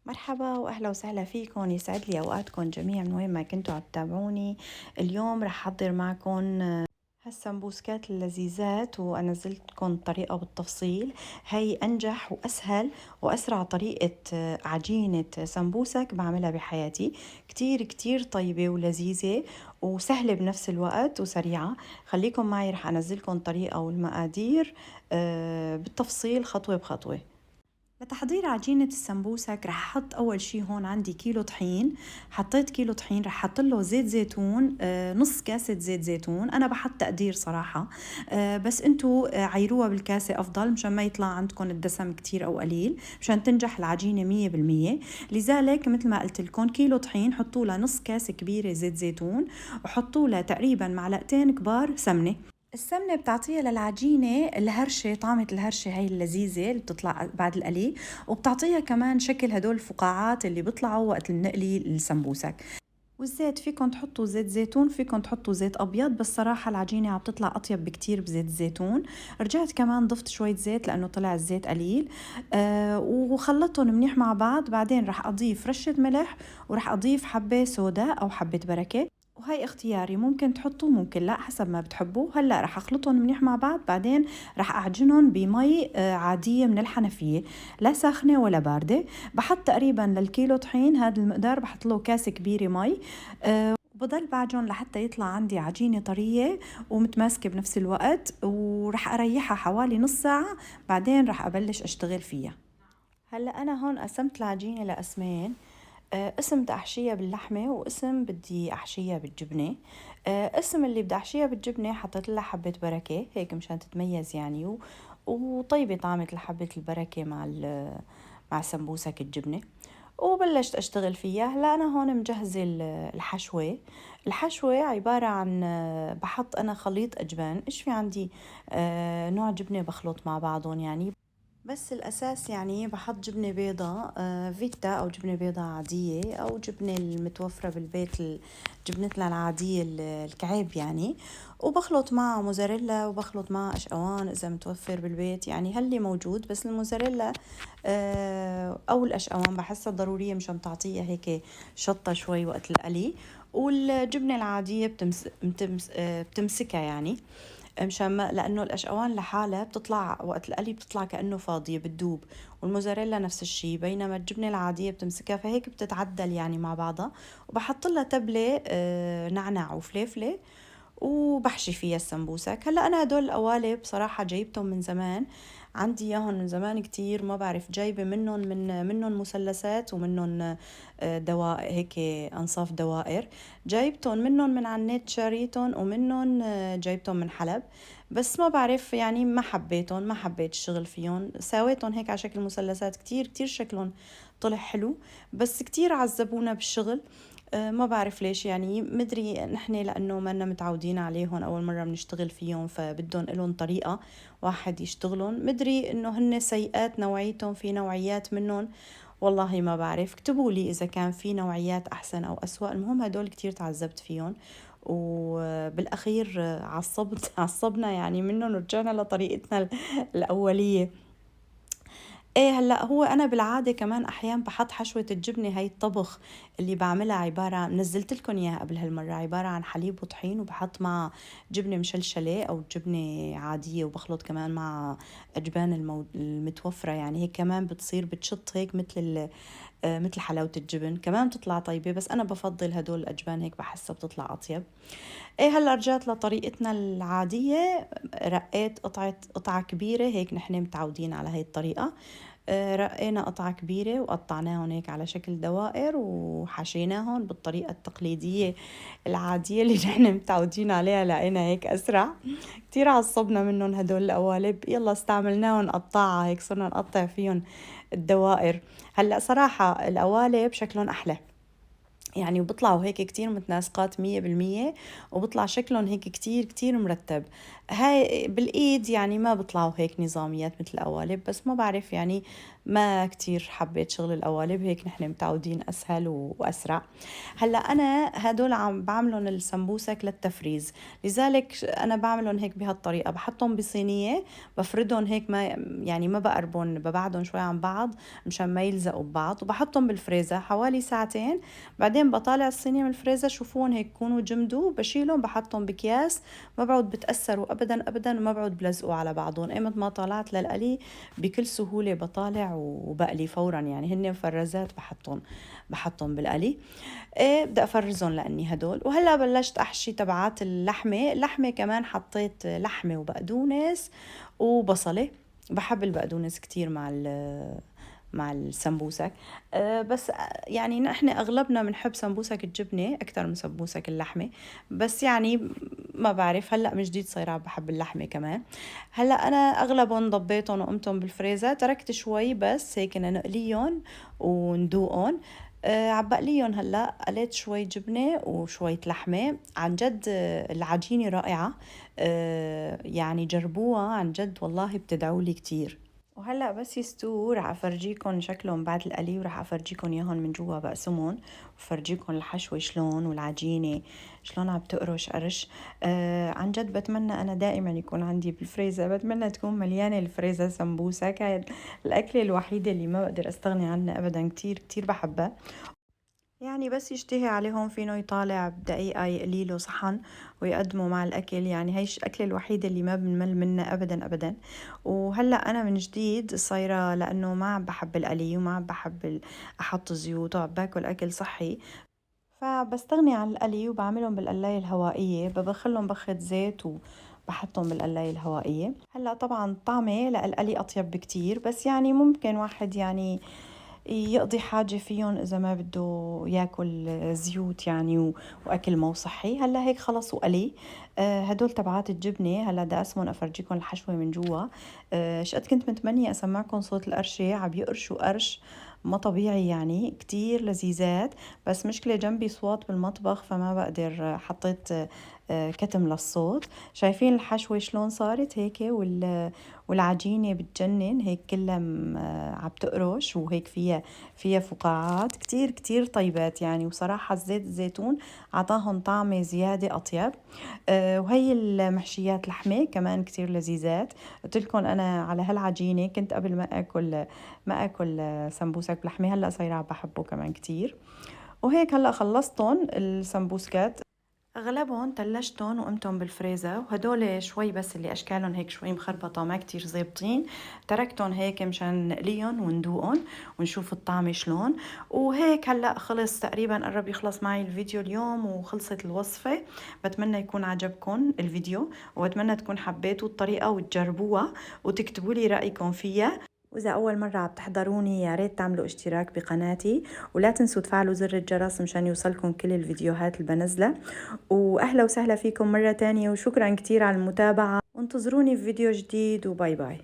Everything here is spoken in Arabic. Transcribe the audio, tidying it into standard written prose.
مرحبا واهلا وسهلا فيكم، يسعد لي اوقاتكم جميعا من وين ما كنتوا عم تتابعوني. اليوم رح احضر معكم هالسمبوسكات اللذيذات وانزلتكم الطريقه بالتفصيل. هي انجح واسهل واسرع طريقه عجينه سمبوسك بعملها بحياتي. كتير كتير طيبه ولذيذه وسهله بنفس الوقت وسريعه. خليكم معي، رح انزلكم الطريقه والمقادير بالتفصيل خطوه بخطوه. لتحضير عجينة السمبوسك رح أحط أول شي هون عندي كيلو طحين. حطيت كيلو طحين، رح أحط له زيت زيتون، نص كاسة زيت زيتون. أنا بحط تقدير صراحة، بس أنتو عيروها بالكاسة أفضل مشان ما يطلع عندكم الدسم كتير أو قليل، مشان تنجح العجينة 100%. لذلك مثل ما قلت لكم كيلو طحين حطوا له نص كاسة كبيرة زيت زيتون، وحطوا له تقريبا معلقتين كبار سمنة. السمنة بتعطيها للعجينة الهرشة، طعمة الهرشة هاي اللذيذة اللي بتطلع بعد القلي، وبتعطيها كمان شكل هدول الفقاعات اللي بيطلعوا وقت النقلي السمبوسك. والزيت فيكم تحطوا زيت زيتون، فيكم تحطوا زيت أبيض، بس صراحة العجينة عم تطلع أطيب بكتير بزيت الزيتون. رجعت كمان ضفت شوية زيت لأنه طلع الزيت قليل، وخلطهم منيح مع بعض. بعدين رح أضيف رشة ملح، ورح أضيف حبة سودا أو حبة بركة، وهي اختياري، ممكن تحطوا ممكن لا حسب ما بتحبوا. هلا رح اخلطهم منيح مع بعض، بعدين رح اعجنهم بمي عاديه من الحنفيه، لا ساخنه ولا بارده. بحط تقريبا للكيلو طحين هذا المقدار، بحط له كاسه كبيره مي. وبضل بعجن لحتى يطلع عندي عجينه طريه ومتماسكه بنفس الوقت، ورح اريحها حوالي نص ساعه، بعدين رح ابلش اشتغل فيها. هلا انا هون قسمت العجينه لقسمين، قسم بدي احشيها باللحمه وقسم بدي احشيها بالجبنه. قسم اللي بدي احشيها بالجبنه حطيت لها حبه بركه هيك مشان تتميز يعني، وطيبه طعمه حبه البركه مع سمبوسك الجبنه. وبلشت اشتغل فيها. هلا انا هون مجهزه الحشوه. الحشوه عباره عن بحط انا خليط اجبان، ايش في عندي نوع جبنه بخلط مع بعضهم يعني. بس الأساس يعني بحط جبنة بيضة، فيتا أو جبنة بيضة عادية، أو جبنة المتوفرة بالبيت، جبنتنا العادية الكعيب يعني. وبخلط معها موزاريلا، وبخلط معها أشقوان إذا متوفر بالبيت يعني، هاللي موجود. بس الموزاريلا أو الأشقوان بحسها ضرورية مشان تعطيها هيك شطة شوي وقت القلي. والجبنة العادية بتمسكها يعني، مشان ما لانه الاشقوان لحالها بتطلع وقت القلي بتطلع كانه فاضيه بتدوب، والموزاريلا نفس الشيء، بينما الجبنه العاديه بتمسكها، فهيك بتتعدل يعني مع بعضها. وبحط لها تبله نعناع وفليفله، وبحشي فيها السمبوسك. هلا انا هدول القوالب بصراحه جايبتهم من زمان، عندي اياهم من زمان كتير، ما بعرف جايبه منهم مثلثات، ومنهم دوائر هيك، انصاف دوائر. جايبتهم منهم من على النت، شاريتهم، ومنهم جايبتهم من حلب. بس ما بعرف يعني، ما حبيتهم، ما حبيت الشغل فيهم. ساويتهم هيك على شكل مثلثات، كتير كتير شكلهم طلع حلو، بس كتير عذبونا بالشغل. ما بعرف ليش يعني، مدري نحن لأنه ما متعودين عليهم، أول مرة بنشتغل فيهم، فبدهم إلهم طريقة واحد يشتغلون. مدري إنه هن سيئات نوعيتهم، في نوعيات منهم والله ما بعرف. اكتبوا لي إذا كان في نوعيات أحسن أو أسوأ. المهم هدول كتير تعذبت فيهم، وبالأخير عصبنا يعني منهم، ورجعنا لطريقتنا الأولية. ايه هلا هو انا بالعاده كمان احيانا بحط حشوه الجبنه. هاي الطبخ اللي بعملها عباره نزلت لكم اياها قبل هالمره، عباره عن حليب وطحين، وبحط مع جبنه مشلشله او جبنه عاديه، وبخلط كمان مع اجبان المتوفره يعني. هيك كمان بتصير بتشط هيك مثل حلاوه الجبن، كمان بتطلع طيبه. بس انا بفضل هدول الاجبان، هيك بحسها بتطلع اطيب. ايه هلا رجعت لطريقتنا العاديه. رقيت قطعه كبيره، هيك نحن متعودين على هاي الطريقه. رقينا قطعة كبيرة وقطعناهم هيك على شكل دوائر، وحشيناهم بالطريقة التقليدية العادية اللي نحن متعودين عليها، لقينا هيك أسرع. كتير عصبنا منهم هدول القوالب، يلا استعملناهم قطاعة، هيك صرنا نقطع فيهم الدوائر. هلأ صراحة القوالب شكلهم أحلى يعني، وبيطلعوا هيك كتير متناسقات 100%، وبطلع شكلهم هيك كتير كتير مرتب. هاي بالإيد يعني ما بيطلعوا هيك نظاميات مثل القوالب، بس ما بعرف يعني، ما كتير حبيت شغل القوالب، هيك نحن متعودين أسهل وأسرع. هلا أنا هدول عم بعملهم السمبوسك للتفريز، لذلك أنا بعملهم هيك بهالطريقة، بحطهم بصينية، بفردهم هيك ما يعني ما بقربهم، ببعدهم شوي عن بعض مشان ما يلزقوا ببعض، وبحطهم بالفريزر حوالي ساعتين. بعدين بطالع الصينية من الفريزر، شوفون هيك يكونوا جمدوا، بشيلهم بحطهم بأكياس، ما بعود بتأثروا أبدا أبدا، وما بعود بلزقوا على بعضهم. إيمت ما طالعت للقلي بكل سهولة بطالع وبقلي فورا، يعني هن مفرزات بحطهم بالقلي. ايه بدي افرزهم لاني هدول. وهلا بلشت احشي تبعات اللحمه كمان حطيت لحمه وبقدونس وبصله. بحب البقدونس كتير مع السمبوسك. بس يعني نحن اغلبنا بنحب سمبوسك الجبنه اكثر من سمبوسك اللحمه، بس يعني ما بعرف هلا من جديد صايره بحب اللحمه كمان. هلا انا اغلبهم ضبيتهم وقمتهم بالفريزر، تركت شوي بس هيك نقليهم وندوقهم. عبقليهم هلا قليت شوي جبنه وشويه لحمه، عن جد العجينه رائعه. يعني جربوها عن جد والله بتدعوا لي كتير. وهلا بس يستووا رح افرجيكم شكلهم بعد القلي، ورح افرجيكم اياهم من جوا بقسمهم، وفرجيكم الحشوه شلون والعجينه شلون عم تقرش قرش. عن جد بتمنى انا دائما يكون عندي بالفريزر، بتمنى تكون مليانه الفريزر سمبوسك. هاي الاكله الوحيده اللي ما بقدر استغني عنها ابدا، كتير كتير بحبها. يعني بس يشتهي عليهم فينه يطالع بدقيقة يقلي له صحن ويقدمه مع الأكل. يعني هيش الأكلة الوحيدة اللي ما بنمل منها أبدا أبدا. وهلأ أنا من جديد صايرة، لأنه ما عم بحب القلي وما عم بحب أحط زيوت، وعم باكل أكل صحي، فبستغني عن القلي وبعملهم بالقلاية الهوائية، ببخلهم بخة زيت وبحطهم بالقلاية الهوائية. هلا طبعا طعمه للقلي أطيب بكتير، بس يعني ممكن واحد يعني يقضي حاجة فيهم إذا ما بده ياكل زيوت يعني وأكل مو صحي. هلا هيك خلص وقلي. هدول تبعات الجبنة هلا بدي أقسمهم أفرجيكم الحشوة من جوا. شقد كنت متمنية أسمعكم صوت القرشة، عم يقرشوا قرش ما طبيعي، يعني كتير لذيذات. بس مشكلة جنبي صوت بالمطبخ فما بقدر، حطيت كتم للصوت. شايفين الحشوة شلون صارت هيك والعجينة بتجنن هيك كلها عم تقرش، وهيك فيها فقاعات كتير كتير طيبات يعني. وصراحة زيت الزيتون عطاهم طعم زيادة أطيب. وهي المحشيات لحمة كمان كتير لذيذات. قلت لكم أنا على هالعجينة كنت قبل ما أكل سمبوسك بلحمة، هلأ صايرة عم بحبه كمان كتير. وهيك هلأ خلصتهم السمبوسكات، اغلبهم تلجتهم وقمتهم بالفريزر، وهدول شوي بس اللي اشكالهم هيك شوي مخربطه ما كتير زيبطين تركتهم هيك مشان نقليهم وندوقهم ونشوف الطعم شلون. وهيك هلا خلص تقريبا، قرب يخلص معي الفيديو اليوم وخلصت الوصفه. بتمنى يكون عجبكم الفيديو، وبتمنى تكون حبيتوا الطريقه وتجربوها وتكتبوا لي رايكم فيها. وإذا أول مرة عم تحضروني يا ريت تعملوا اشتراك بقناتي، ولا تنسوا تفعلوا زر الجرس مشان يوصلكم كل الفيديوهات اللي بنزلها. وأهلا وسهلا فيكم مرة تانية، وشكرا كتير على المتابعة، وانتظروني في فيديو جديد، وباي باي.